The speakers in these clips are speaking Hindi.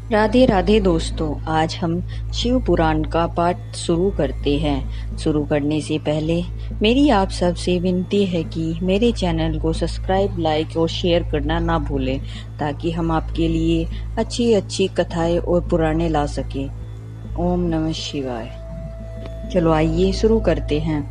राधे राधे दोस्तों, आज हम शिव पुराण का पाठ शुरू करते हैं। शुरू करने से पहले मेरी आप सबसे विनती है कि मेरे चैनल को सब्सक्राइब, लाइक और शेयर करना ना भूलें, ताकि हम आपके लिए अच्छी अच्छी कथाएं और पुराणे ला सकें। ओम नमः शिवाय। चलो आइए शुरू करते हैं।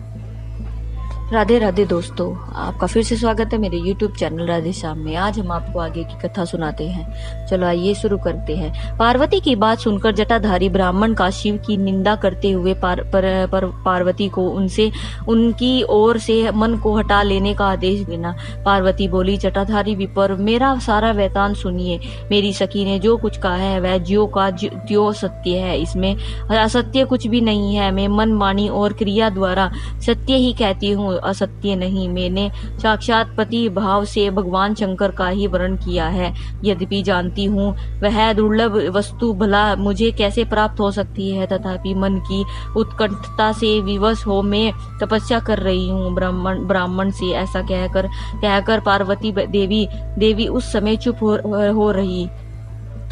राधे राधे दोस्तों, आपका फिर से स्वागत है मेरे YouTube चैनल राधे श्याम में। आज हम आपको आगे की कथा सुनाते हैं। चलो आइए शुरू करते हैं। पार्वती की बात सुनकर जटाधारी ब्राह्मण का शिव की निंदा करते हुए पार्वती को उनसे उनकी ओर से मन को हटा लेने का आदेश देना। पार्वती बोली, जटाधारी विपर, मेरा सारा वृतांत सुनिए। मेरी सखी ने जो कुछ कहा है वह ज्यों का त्यों सत्य है, इसमें असत्य कुछ भी नहीं है। मैं मन, वाणी और क्रिया द्वारा सत्य ही कहती हूँ, असत्य नहीं। मैंने साक्षात पति भाव से भगवान शंकर का ही वर्ण किया है। यद्यपि जानती हूँ वह दुर्लभ वस्तु भला मुझे कैसे प्राप्त हो सकती है, तथापि मन की उत्कंठता से विवश हो मैं तपस्या कर रही हूँ। ब्राह्मण से ऐसा कहकर पार्वती देवी उस समय चुप हो रही।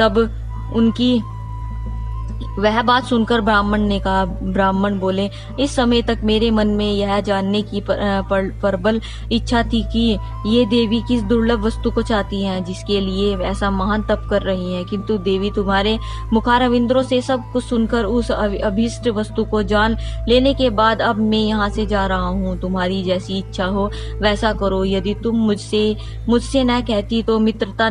तब उनकी वह बात सुनकर ब्राह्मण ने कहा, ब्राह्मण बोले, इस समय तक मेरे मन में यह जानने की प्रबल इच्छा थी कि ये देवी किस दुर्लभ वस्तु को चाहती हैं, जिसके लिए ऐसा महान तप कर रही हैं। किंतु देवी, तुम्हारे मुखारविंदों से सब कुछ सुनकर उस अभीष्ट वस्तु को जान लेने के बाद अब मैं यहाँ से जा रहा हूँ। तुम्हारी जैसी इच्छा हो वैसा करो। यदि तुम मुझसे न कहती तो मित्रता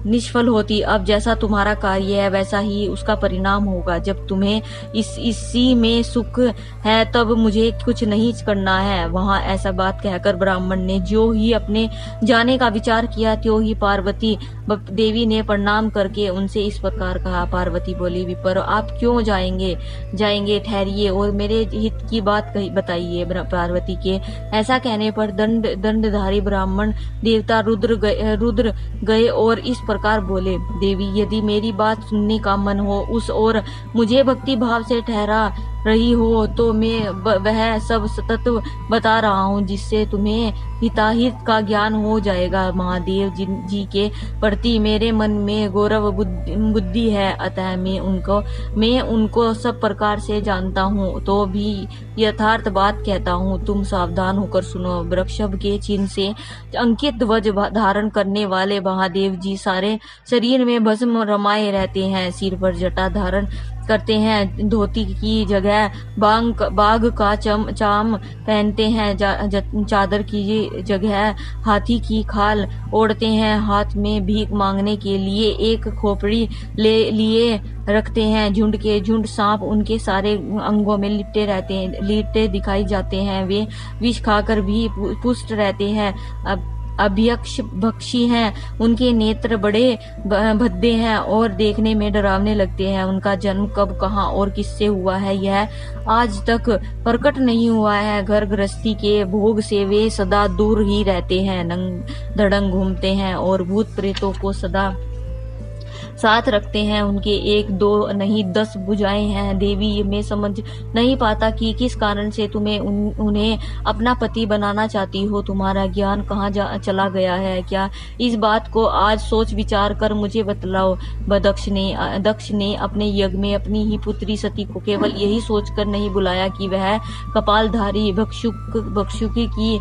निष्फल होती। अब जैसा तुम्हारा कार्य है वैसा ही उसका परिणाम होगा। जब तुम्हें इसी में सुख है तब मुझे कुछ नहीं करना है वहाँ। ऐसा बात कहकर ब्राह्मण ने जो ही अपने जाने का विचार किया त्यों ही पार्वती देवी ने प्रणाम करके उनसे इस प्रकार कहा। पार्वती बोली, विपर, आप क्यों जाएंगे ठहरिए और मेरे हित की बात बताइए। पार्वती के ऐसा कहने पर दंडधारी ब्राह्मण देवता रुद्र गए और इस प्रकार बोले, देवी, यदि मेरी बात सुनने का मन हो उस और मुझे भक्ति भाव से ठहरा रही हो तो मैं वह सब तत्व बता रहा हूँ, जिससे तुम्हें हिताहित का ज्ञान हो जाएगा। महादेव जी के प्रति मेरे मन में गौरव बुद्धि है, अतः मैं उनको सब प्रकार से जानता हूँ, तो भी यथार्थ बात कहता हूँ। तुम सावधान होकर सुनो। वृषभ के चिन्ह से अंकित ध्वज धारण करने वाले महादेव जी सारे शरीर में भस्म रमाए रहते हैं। सिर पर जटा धारण करते हैं। धोती की जगह बाघ का चाम पहनते हैं। चादर की जगह हाथी की खाल ओढ़ते हैं। हाथ में भीख मांगने के लिए एक खोपड़ी लिए रखते हैं। झुंड के झुंड सांप उनके सारे अंगों में लिपटे दिखाई जाते हैं। वे विष खाकर भी पुष्ट रहते हैं। अभ्यक्ष भक्षी हैं। उनके नेत्र बड़े भद्दे हैं और देखने में डरावने लगते हैं। उनका जन्म कब, कहाँ और किससे हुआ है यह आज तक प्रकट नहीं हुआ है। घर गृहस्थी के भोग से वे सदा दूर ही रहते हैं। नंग धड़ंग घूमते हैं और भूत प्रेतों को सदा साथ रखते हैं। उनके 1 2 नहीं 10 भुजाएं हैं। देवी, मैं समझ नहीं पाता कि किस कारण से तुम्हें उन्हें अपना पति बनाना चाहती हो। तुम्हारा ज्ञान कहाँ चला गया है क्या? इस बात को आज सोच विचार कर मुझे बतलाओ। दक्ष ने अपने यज्ञ में अपनी ही पुत्री सती को केवल यही सोचकर नहीं बुलाया कि वह कपालधारी भक्षुकी की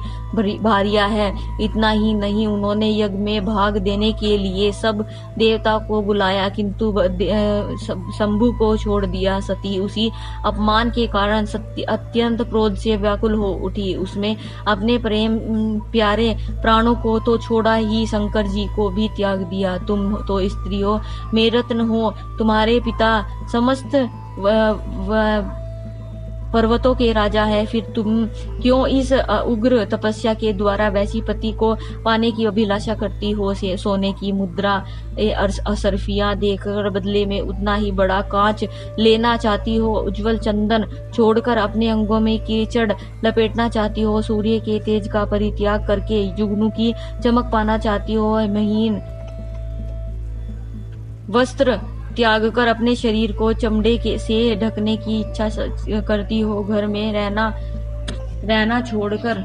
भार्या है। इतना ही नहीं, उन्होंने यज्ञ में भाग देने के लिए सब देवता को बुलाया, किंतु शंभु को छोड़ दिया। सती उसी अपमान के कारण अत्यंत क्रोध से व्याकुल हो उठी। उसमें अपने प्यारे प्राणों को तो छोड़ा ही, शंकर जी को भी त्याग दिया। तुम तो स्त्री हो, मेरे रत्न हो। तुम्हारे पिता समस्त पर्वतों के राजा है, फिर तुम क्यों इस उग्र तपस्या के द्वारा वैसी पति को पाने की अभिलाषा करती हो? सोने की मुद्रा असरफिया देकर बदले में उतना ही बड़ा कांच लेना चाहती हो? उज्जवल चंदन छोड़कर अपने अंगों में कीचड़ लपेटना चाहती हो? सूर्य के तेज का परित्याग करके जुगनू की चमक पाना चाहती हो? महीन वस्त्र त्याग कर अपने शरीर को चमड़े से ढकने की इच्छा करती हो? घर में रहना छोड़कर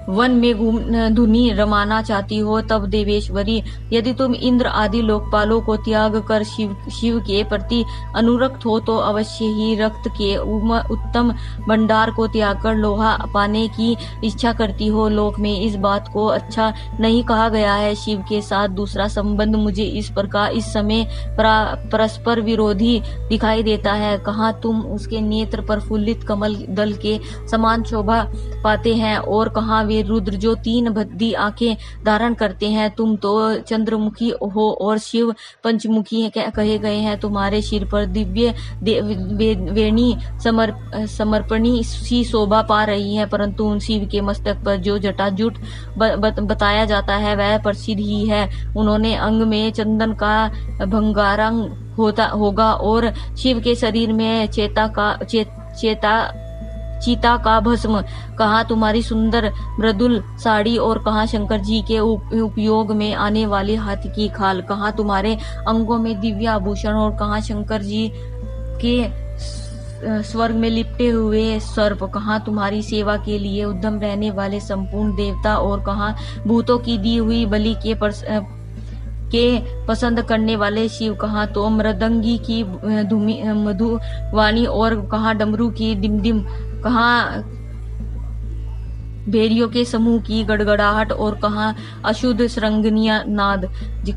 वन में धुनी रमाना चाहती हो, तब देवेश्वरी, यदि तुम इंद्र आदि लोकपालों को त्याग कर शिव के प्रति अनुरक्त हो तो अवश्य ही रक्त के उत्तम भंडार को त्याग कर लोहा पाने की इच्छा करती हो। लोक में इस बात को अच्छा नहीं कहा गया है। शिव के साथ दूसरा संबंध मुझे इस प्रकार इस समय परस्पर विरोधी दिखाई देता है। कहाँ तुम उसके नेत्र प्रफुल्लित कमल दल के समान शोभा पाते हैं और कहाँ वे रुद्र जो 3 भद्दी आंखें धारण करते हैं। तुम तो चंद्रमुखी हो और शिव पंचमुखी कहे गए हैं। तुम्हारे सिर पर दिव्य वेणी समर्पणी सी शोभा पा रही है, परंतु उन शिव के मस्तक पर जो जटाजूट बताया जाता है वह प्रसिद्ध ही है। उन्होंने अंग में चंदन का भंगारंग होगा और शिव के शरीर में चीता का भस्म। कहाँ तुम्हारी सुंदर मृदुल साड़ी और कहाँ शंकर जी के उपयोग में आने वाली हाथी की खाल। कहाँ तुम्हारे अंगों में दिव्य आभूषण और कहाँ शंकर जी के स्वर्ग में लिपटे हुए सर्प। कहाँ तुम्हारी सेवा के लिए उद्यम रहने वाले संपूर्ण देवता और कहाँ भूतों की दी हुई बलि के पसंद करने वाले शिव। कहाँ तो मृदंगी की मधुवाणी और कहाँ डमरू की डिमडिम। कहाँ भेड़ियों के समूह की गड़गड़ाहट और कहाँ अशुद्ध श्रृंगनिया नाद।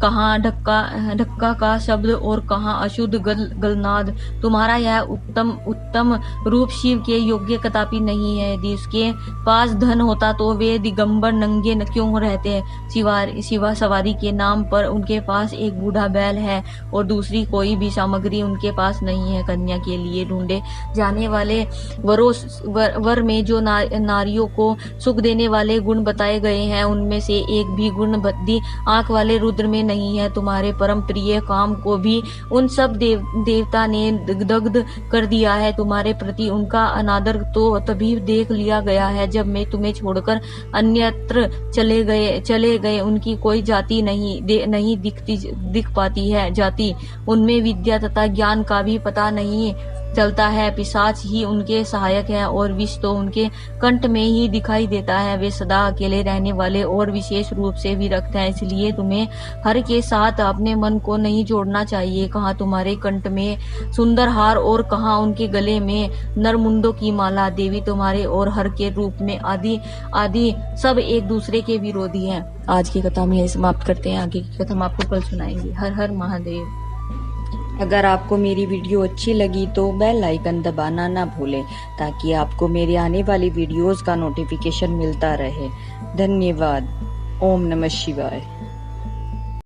कहाँ ढक्का का शब्द और कहाँ अशुद्ध गलनाद। तुम्हारा यह उत्तम रूप शिव के योग्य कदापि नहीं है। यदि उसके पास धन होता तो वे दिगंबर नंगे क्यों रहते। शिवा सवारी के नाम पर उनके पास एक बूढ़ा बैल है और दूसरी कोई भी सामग्री उनके पास नहीं है। कन्या के लिए ढूंढे जाने वाले वर में जो नारियों को सुख देने वाले गुण बताए गए हैं उनमें से एक भी गुण भद्दी आंख वाले रुद्र में नहीं है। तुम्हारे परम प्रिय काम को भी उन सब देवता ने दग्ध कर दिया है। तुम्हारे प्रति उनका अनादर तो तभी देख लिया गया है जब मैं तुम्हें छोड़कर अन्यत्र चले गए। उनकी कोई जाति नहीं दिख पाती है। जाति उनमें विद्या तथा ज्ञान का भी पता नहीं चलता है। पिशाच ही उनके सहायक है और विष तो उनके कंठ में ही दिखाई देता है। वे सदा अकेले रहने वाले और विशेष रूप से विरक्त हैं, इसलिए तुम्हें हर के साथ अपने मन को नहीं जोड़ना चाहिए। कहाँ तुम्हारे कंठ में सुंदर हार और कहाँ उनके गले में नरमुंडों की माला। देवी तुम्हारे और हर के रूप में आदि सब एक दूसरे के विरोधी हैं। आज की कथा हम यही समाप्त करते हैं। आगे की कथा हम आपको कल सुनाएंगे। हर हर महादेव। अगर आपको मेरी वीडियो अच्छी लगी तो बेल आइकन दबाना ना भूलें ताकि आपको मेरे आने वाली वीडियोस का नोटिफिकेशन मिलता रहे। धन्यवाद। ओम नमः शिवाय।